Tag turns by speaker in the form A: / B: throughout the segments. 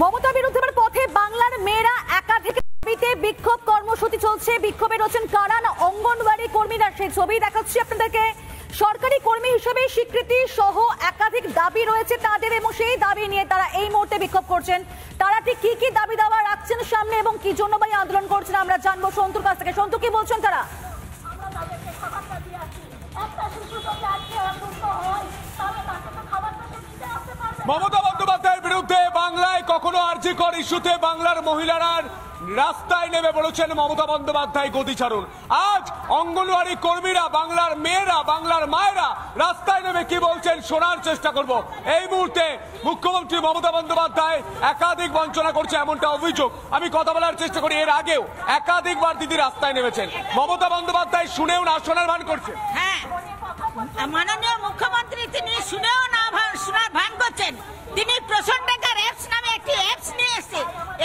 A: মমতা বিরুদ্ধের পথে বাংলার মেয়েরা একাধিক দাবিতে বিক্ষোভ কর্মসূচি চলছে। বিক্ষোভে রয়েছেন কারা না অঙ্গনওয়াড়ি কর্মীরা। সেই ছবি দেখাচ্ছি আপনাদেরকে। সরকারি কর্মী হিসেবে স্বীকৃতি সহ একাধিক দাবি রয়েছে তাদের এবং সেই দাবি নিয়ে তারা এই মুহূর্তে বিক্ষোভ করছেন। তারা ঠিক কি দাবি দাওয়া রাখছেন সামনে এবং কি জন্য ভাই আন্দোলন করছেন আমরা জানবো সন্তুর কাছ থেকে। সন্তু, কি বলছেন তারা?
B: মমতা বন্দ্যোপাধ্যায়ের বিরুদ্ধে বাংলায় কখনো আরজিকর ইস্যুতে বাংলার মহিলারা রাস্তায় নেমে পড়েছেন। মমতা বন্দ্যোপাধ্যায় গদি ছাড়ুন। আজ অঙ্গনওয়াড়ি কর্মীরা, বাংলার মেয়েরা, বাংলার মায়েরা রাস্তায় নেমে কি বলছেন শোনার চেষ্টা করব। এই মুহূর্তে মুখ্যমন্ত্রী মমতা বন্দ্যোপাধ্যায় একাধিক বঞ্চনা করছে এমনটা অভিযোগ। আমি কথা বলার চেষ্টা করি, এর আগেও একাধিকবার দিদি রাস্তায় নেমেছেন। মমতা বন্দ্যোপাধ্যায় শুনেও না শোনার ভান করছেন।
C: হ্যাঁ, মাননীয় মুখ্যমন্ত্রী তিনি শুনেও না শোনার ভান করছেন। তিনি প্রচন্ডকার অ্যাপস নামে একটি অ্যাপস নিয়ে এসেছে।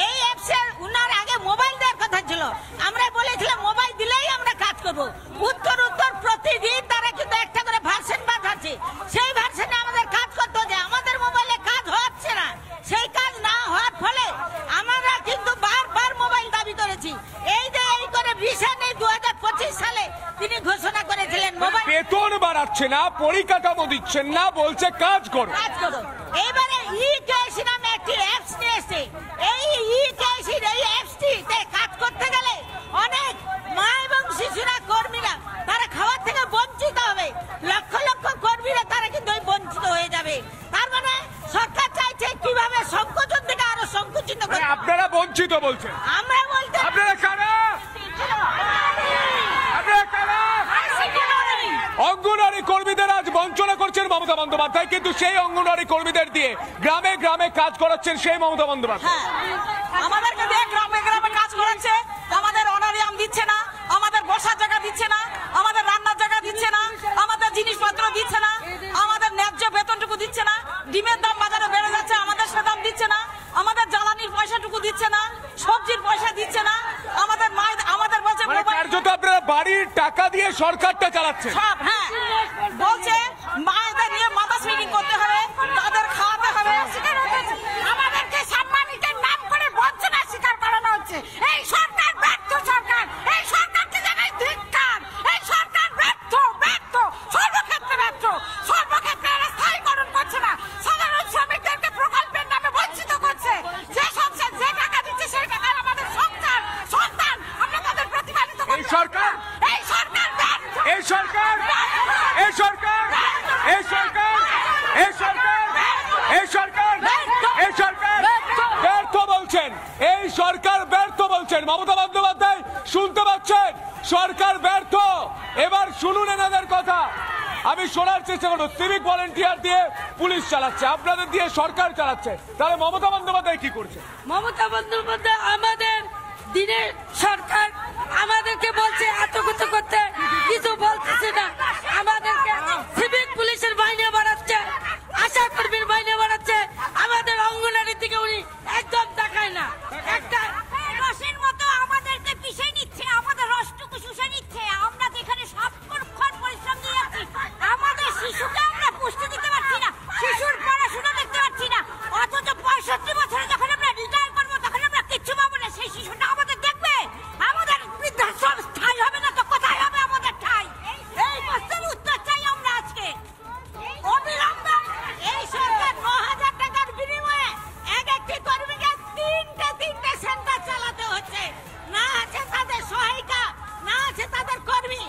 C: এই অ্যাপসে উনার আগে মোবাইল দেওয়ার কথা ছিল। আমরা বলেছিলাম মোবাইল দিলেই আমরা কাজ করব। উত্তর প্রতিদিন তারা কিন্তু একটা করে ভার্সন পাঠাচ্ছে। সেই ভার্সনে আমাদের কাজ করতে হচ্ছে। আমাদের মোবাইলে কাজ হচ্ছে না। সেই কাজ না হওয়ার ফলে আমরা কিন্তু বারবার মোবাইল দাবি করেছি। এই যে এই করে ভিসা নেই 2025 সালে তিনি ঘোষণা করেছিলেন। মোবাইল
B: বেতন বাড়াচ্ছে না, পরিকাঠামো দিচ্ছেন না, বলছে কাজ করো।
C: এবারে ই-কেওয়াইসি নামে একটি অ্যাপস নিয়ে এসেছে। এই ই-কেওয়াইসির এই অ্যাপসটিতে কাজ করতে গেলে অনেক মা এবং শিশুরা, কর্মীরা তারা খাওয়ার থেকে বঞ্চিত হবে। লক্ষ লক্ষ কর্মীরা তারা কিন্তু বঞ্চিত হয়ে যাবে। তার মানে সরকার চাইছে কিভাবে সংকোচন থেকে আরো সংকুচিত করে।
B: আপনারা বঞ্চিত বলছেন,
C: আমরা বলতে
B: আপনারা কারা? অঙ্গনওয়াড়ি কর্মীদের আজ বঞ্চনা করছেন মমতা বন্দ্যোপাধ্যায়, কিন্তু সেই অঙ্গনওয়াড়ি কর্মীদের দিয়ে গ্রামে গ্রামে কাজ করাচ্ছেন সেই মমতা বন্দ্যোপাধ্যায়।
C: আমাদেরকে দিয়ে গ্রামে গ্রামে কাজ করাচ্ছে। আমাদের অনারিয়াম দিচ্ছে না, আমাদের বসার জায়গা দিচ্ছে না, আমাদের রান্নার জায়গা দিচ্ছে না, আমাদের জিনিসপত্র দিচ্ছে না, আমাদের ন্যায্য বেতনটুকু দিচ্ছে না। ডিমের দাম বাজারে বেড়ে যাচ্ছে, আমাদের সে দাম দিচ্ছে না। আমাদের জ্বালানির পয়সাটুকু দিচ্ছে না, সবজির পয়সা দিচ্ছে না। আমাদের আমাদের বলছে
B: কার্যত আপনারা বাড়ির টাকা দিয়ে সরকারটা চালাচ্ছে।
C: হ্যাঁ, বলছে মায়েদের নিয়ে মাদাস মিটিং করতে হবে, তাদের খাওয়াতে হবে। আমাদেরকে সম্মানিতের নাম করে বঞ্চনা স্বীকার করানো হচ্ছে। এই সরকার ব্যর্থ সরকার। এই সরকারকে জানাই ধিক্কার। এই সরকার ব্যর্থ, সর্বক্ষেত্রে ব্যর্থ। সর্বক্ষেত্রে স্থায়ীকরণ করছে না। সাধারণ শ্রমিকদেরকে প্রকল্পের নামে বঞ্চিত করছে। যে সংসার যে টাকা দিচ্ছে সেই টাকা আমাদের সন্তান আমরা তাদের প্রতিপালিত করছি।
B: এই সরকার ব্যর্থ বলছেন। এই সরকার ব্যর্থ বলছেন মমতা বন্দ্যোপাধ্যায়। শুনতে পাচ্ছেন? সরকার ব্যর্থ। এবার শুনুন এনাদের কথা। আমি শোনার চেষ্টা করবো। সিভিক ভলেন্টিয়ার দিয়ে পুলিশ চালাচ্ছে, আপনাদের দিয়ে সরকার চালাচ্ছে। তাহলে মমতা বন্দ্যোপাধ্যায় কি করছে?
D: মমতা বন্দ্যোপাধ্যায় আমাদের দিনের সরকার আমাদেরকে বলছে এত কিছু করতে, কিছু বলতেছে না। আমাদেরকে সিভিক পুলিশের বাহিনী বাড়াচ্ছে, আশা কর্মীর বাহিনী বাড়াচ্ছে। আমাদের অঙ্গনারীর দিকে উনি একদম তাকায় না। একটা
C: রসের মতো আমাদেরকে পিছিয়ে নিচ্ছে, আমাদের রসটুকু শুষে নিচ্ছে। আমরা যেখানে সাতক্ষণ পরিশ্রম দিয়ে যাচ্ছি, আমাদের শিশুকে আমরা পুষ্টি দিতে পারছি না, শিশুর পড়াশোনা দেখতে পাচ্ছি না। অথচ 65 বছরে যখন আমরা রিটায়ার করবো তখন আমরা কিচ্ছু পাবো না। সেই শিশুটা আমাদের দেখবে। আমাদের বৃদ্ধাশ্রম স্থায়ী হবে না তো কোথায় হবে আমাদের ঠাঁই? এই প্রশ্নের উত্তর চাই আমরা আজকে অবিলম্বে। এই সরকার 9,000 টাকার বিনিময়ে একটি কর্মীকে তিনটে সেন্টার চালাতে হচ্ছে। না আছে তাদের সহায়িকা, না আছে তাদের কর্মী।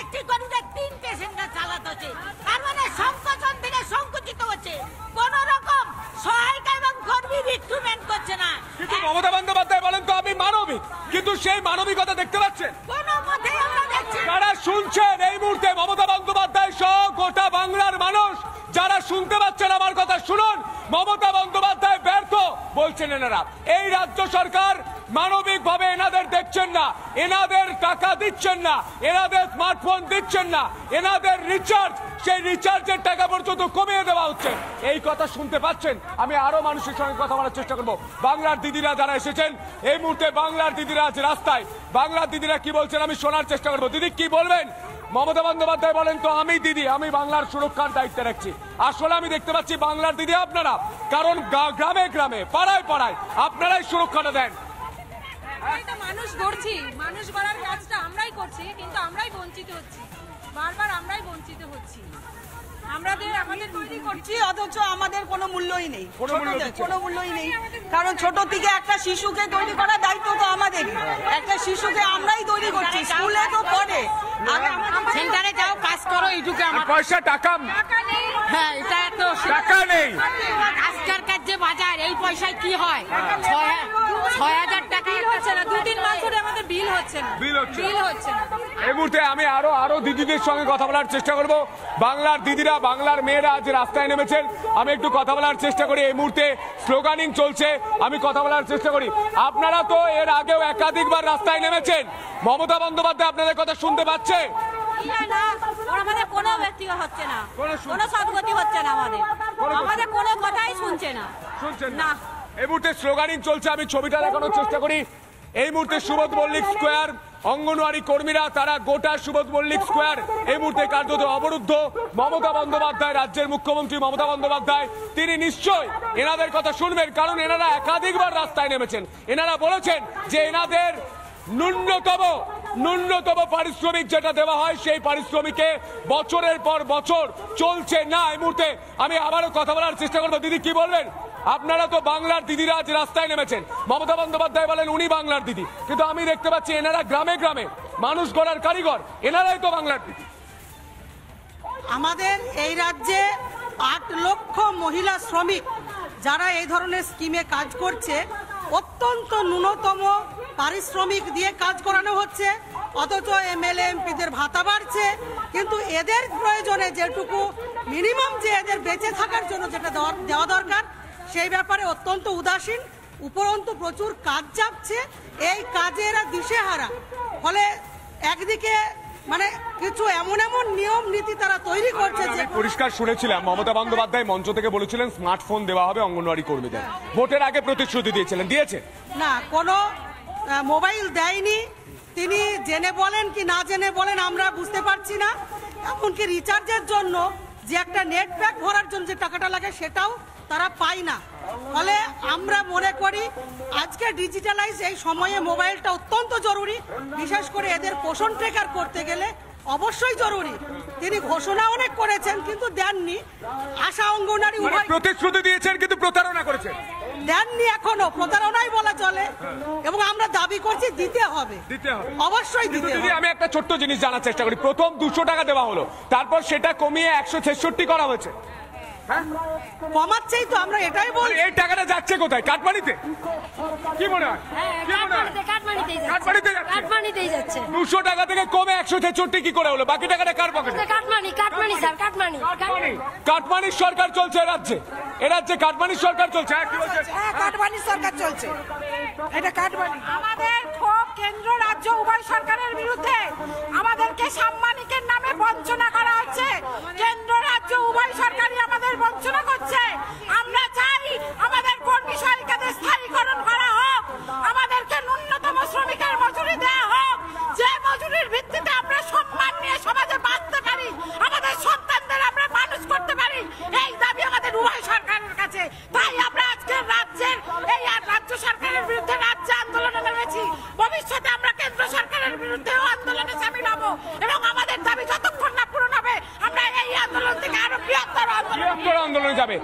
C: একটি কর্মীকে 3টে সেন্টার চালাতে হচ্ছে। তার মানে সংকোচন থেকে সংকুচিত হচ্ছে। কোন রকম সহায়িকা এবং কর্মী রিক্রুটমেন্ট করছে না।
B: কিন্তু মমতা বন্দ্যোপাধ্যায় বলেন তো আমি মানবিক, কিন্তু সেই মানবিকতা দেখতে পাচ্ছেন?
C: কোনো মতেই আমরা দেখছি না।
B: যারা শুনছেন এই মুহূর্তে মমতা বন্দ্যোপাধ্যায় সহ গোটা বাংলার মানুষ যারা শুনতে পাচ্ছেন আমার কথা শুনুন। মমতা বন্দ্যোপাধ্যায় ব্যর্থ বলছেন এনারা। এই রাজ্য সরকার মানবিক ভাবে এনাদের দেখছেন না, এনাদের টাকা দিচ্ছেন না, এনাদের স্মার্টফোন দিচ্ছেন না, এনাদের রিচার্জ, সেই রিচার্জের টাকা পর্যন্ত কমিয়ে দেওয়া হচ্ছে। এই কথা শুনতে পাচ্ছেন? আমি আরো মানুষের সঙ্গে কথা বলার চেষ্টা করবো। বাংলার দিদিরা যারা এসেছেন এই মুহূর্তে, বাংলার দিদিরা আজ রাস্তায়, বাংলার দিদিরা কি বলছেন আমি শোনার চেষ্টা করবো। দিদি কি বলবেন? মমতা বন্দ্যোপাধ্যায় বলেন তো আমি দিদি, আমি বাংলার সুরক্ষার দায়িত্বে রাখছি। আসলে আমি দেখতে পাচ্ছি বাংলার দিদি আপনারা কারণ গ্রামে গ্রামে পাড়ায় পাড়ায় আপনারাই সুরক্ষাটা দেন।
E: এটা মানুষ গড়ছি, মানুষ গড়ার কাজটা আমরাই করছি, কিন্তু আমরাই বঞ্চিত হচ্ছি, বারবার আমরাই বঞ্চিত হচ্ছি। আমাদের তৈরি করছি,
F: অথচ আমাদের কোনো মূল্যই নেই,
B: কোনো
F: মূল্যই নেই। কারণ ছোট থেকে একটা শিশুকে তৈরি করার দায়িত্ব তো আমাদের। একটা শিশুকে আমরাই তৈরি করছি, স্কুলে তো পড়ে,
D: সেন্টারে যাও কাজ করো, এইটুকু আমার
B: পয়সা টাকা
D: হ্যাঁ এটা তো
B: টাকা নেই।
D: আজকালকার যে বাজার, এই পয়সায় কি হয়? ৬,০০০ টাকা
E: হচ্ছে না, 2-3 মাস ধরে আমাদের বিল হচ্ছে না।
B: এই মুহূর্তে আমি আরো দিদিদের সঙ্গে কথা বলার চেষ্টা করব। বাংলার দিদিরা, বাংলার মেয়েরা আজ রাস্তায় নেমেছেন, আমি একটু কথা বলার চেষ্টা করি। এই মুহূর্তে স্লোগানিং চলছে, আমি কথা বলার চেষ্টা করি। আপনারা তো এর আগেও একাধিকবার রাস্তায় নেমেছেন, মমতা বন্দ্যোপাধ্যায় আপনাদের কথা শুনতে পাচ্ছে?
C: আমাদের কোনো ব্যক্তি হচ্ছে না, কোনো সদ্গতি হচ্ছে না, আমাদের কোনো কথাই শুনছে না।
B: এই মুহূর্তে স্লোগানিং চলছে, আমি ছবিটা দেখানোর চেষ্টা করি। এই মুহূর্তে সুবোধ মল্লিক স্কোয়ার, অঙ্গনওয়াড়ি কর্মীরা তারা গোটা সুবোধ মল্লিক স্কোয়ার এই মুহূর্তে কার্যত অবরুদ্ধ। মমতা বন্দ্যোপাধ্যায়, রাজ্যের মুখ্যমন্ত্রী মমতা বন্দ্যোপাধ্যায়, তিনি নিশ্চয় এনাদের কথা শুনবেন, কারণ এনারা একাধিকবার রাস্তায় নেমেছেন। এনারা বলেছেন যে এনাদের ন্যূনতম পারিশ্রমিক যেটা দেওয়া হয়, সেই পারিশ্রমিকে বছরের পর বছর চলছে না। এই মুহূর্তে আমি আবারও কথা বলার চেষ্টা করবো। দিদি কি বলবেন? আপনারা তো বাংলার দিদিরা আজ রাস্তায় নেমেছেন, মমতা বন্দ্যোপাধ্যায় বলেন উনি বাংলার দিদি, কিন্তু আমি দেখতে পাচ্ছি এনারা গ্রামে গ্রামে মানুষ গড়ার কারিগর, এনারাই তো বাংলার দিদি।
F: আমাদের এই রাজ্যে 8 লক্ষ মহিলা শ্রমিক যারা এই ধরনের স্কিমে কাজ করছে, অত্যন্ত ন্যূনতম পারিশ্রমিক দিয়ে কাজ করানো হচ্ছে, অথচ এমএলএ এমপিদের ভাতা বাড়ছে, কিন্তু এদের প্রয়োজনে যেটুকু মিনিমাম যে এদের বেঁচে থাকার জন্য যেটা দেওয়া দরকার, সেই ব্যাপারে অত্যন্ত উদাসীন। উপরন্তু প্রচুর কাজ চাপছে, এই কাজে এরা দিশেহারা। ফলে একদিকে মানে কিছু এমন নিয়ম নীতি তারা তৈরি করছে যে
B: পরিষ্কার শুনেছিলাম মমতা বন্দ্যোপাধ্যায় মঞ্চ থেকে বলেছিলেন স্মার্টফোন দেওয়া হবে অঙ্গনওয়াড়ি কর্মীদের, ভোটের আগে প্রতিশ্রুতি দিয়েছিলেন, দিয়েছে না,
F: কোনো মোবাইল দেয়নি। তিনি জেনে বলেন কি না জেনে বলেন আমরা বুঝতে পারছি না। এমনকি রিচার্জের জন্য যে একটা নেট প্যাক ভরার জন্য যে টাকাটা লাগে সেটাও তারা পায় না। ফলে আমরা মনে করি আজকে ডিজিটালাইজ এই সময়ে মোবাইলটা অত্যন্ত জরুরি, বিশেষ করে এদের পোষণ ট্রেকার করতে গেলে অবশ্যই জরুরি। তিনি ঘোষণা অনেক করেছেন কিন্তু দেননি। আশা অঙ্গনওয়াড়ি
B: প্রতিশ্রুতি দিয়েছেন কিন্তু প্রতারণা করেছেন,
F: দেননি, এখনো প্রতারণাই বলা চলে, এবং আমরা দাবি করছি দিতে হবে, অবশ্যই দিতে হবে।
B: আমি একটা ছোট্ট জিনিস জানার চেষ্টা করি, প্রথম 200 টাকা দেওয়া হলো, তারপর সেটা কমিয়ে 166 করা হয়েছে,
F: কমাচ্ছেই তো, আমরা এটাই বলি।
B: এই টাকাটা যাচ্ছে কোথায়? কাটমানিতে? কি মনে হয়?
D: কাটমানিতেই যাচ্ছে।
B: 200 টাকা থেকে কমে 166 কি করে হলো? বাকি টাকাটা কার পকেটে? কাটমানির সরকার চলছে রাজ্যে, এ রাজ্যে কাটমানির সরকার চলছে।
F: কাটমানির সরকার চলছে, এটা কাটমানি।
C: আমাদের ক্ষোভ কেন্দ্র রাজ্য উভয় সরকারের বিরুদ্ধে। আমাদেরকে সাম্মানিকের নামে বঞ্চনা করা হচ্ছে, কেন্দ্র রাজ্য উভয় সরকারই আমাদের বঞ্চনা করছে। আমরা চাই আমাদের কর্মী সহায়িকাদের স্থায়ীকরণ করা হোক, আমাদেরকে ন্যূনতম শ্রমিকের মজুরি দেওয়া হোক, যে মজুরির ভিত্তিতে আমরা সম্মান নিয়ে সমাজে বাঁচতে পারি, আমাদের সন্তানদের আমরা মানুষ করতে পারি। এই দাবি আমাদের উভয় সরকারের কাছে। তাই আমরা আজকে রাজ্যের এই রাজ্য সরকারের বিরুদ্ধে রাজ্যে আন্দোলনে নেমেছি। ভবিষ্যতে আমরা কেন্দ্র সরকারের বিরুদ্ধেও আন্দোলনে সামিল হব, এবং আমাদের দাবি যতক্ষণ না পূরণ হবে আমরা এই আন্দোলন থেকে আরো বৃহত্তর
B: আন্দোলনে যাবে।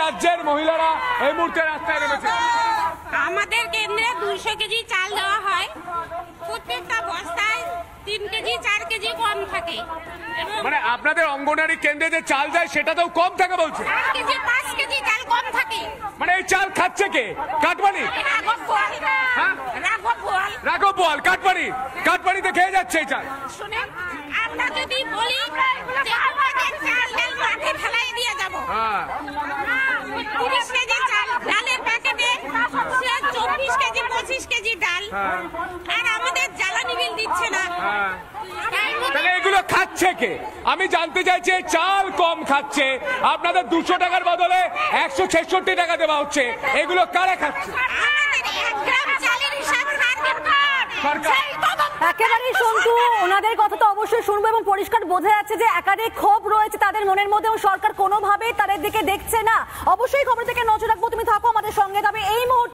B: রাজ্যের মহিলারা এই মুহূর্তে রাস্তায় নেমেছে।
C: আমাদের কেন্দ্রে 200 কেজি চাল দেওয়া হয়, প্রত্যেকটা বস্তায় 3 কেজি 4 কেজি কম থাকে।
B: মানে আপনাদের অঙ্গনওয়াড়ি কেন্দ্রে যে চাল যায় সেটাতেও কম থাকে বলছে?
C: 4 কেজি 5 কেজি চাল কম থাকে।
B: মানে এই চাল খাচ্ছে কে? কাটমানি? রাঘব বোয়াল কাটমানিতে খেয়ে যাচ্ছে এই চাল।
C: শুনেন, আমরা যদি বলি যে আমাদের চাল ডাল মাঠে ফেলাই দিয়ে যাব, 30 কেজি চাল ডালের প্যাকেটে 24 কেজি 25 কেজি ডাল, আর আমাদের জ্বালানি বিল দিচ্ছে না,
B: তাহলে এগুলো খাচ্ছে কে? আমি জানতে চাইছি, চাল কম খাচ্ছে, আপনাদের 200 টাকার বদলে 166 টাকা দেওয়া হচ্ছে, এগুলো কারা খাচ্ছে?
C: আমাদের 1 গ্রাম চালের হিসাব সরকার, সেই তদন্ত
A: একেবারেই সন্তু, ওনাদের কথা তো অবশ্যই শুনবো এবং পরিষ্কার বোঝা যাচ্ছে যে একাধিক ক্ষোভ রয়েছে তাদের মনের মধ্যে এবং সরকার কোনোভাবেই তাদের দিকে দেখছে না। অবশ্যই খবর থেকে নজর রাখবো, তুমি থাকো আমাদের সঙ্গে। তবে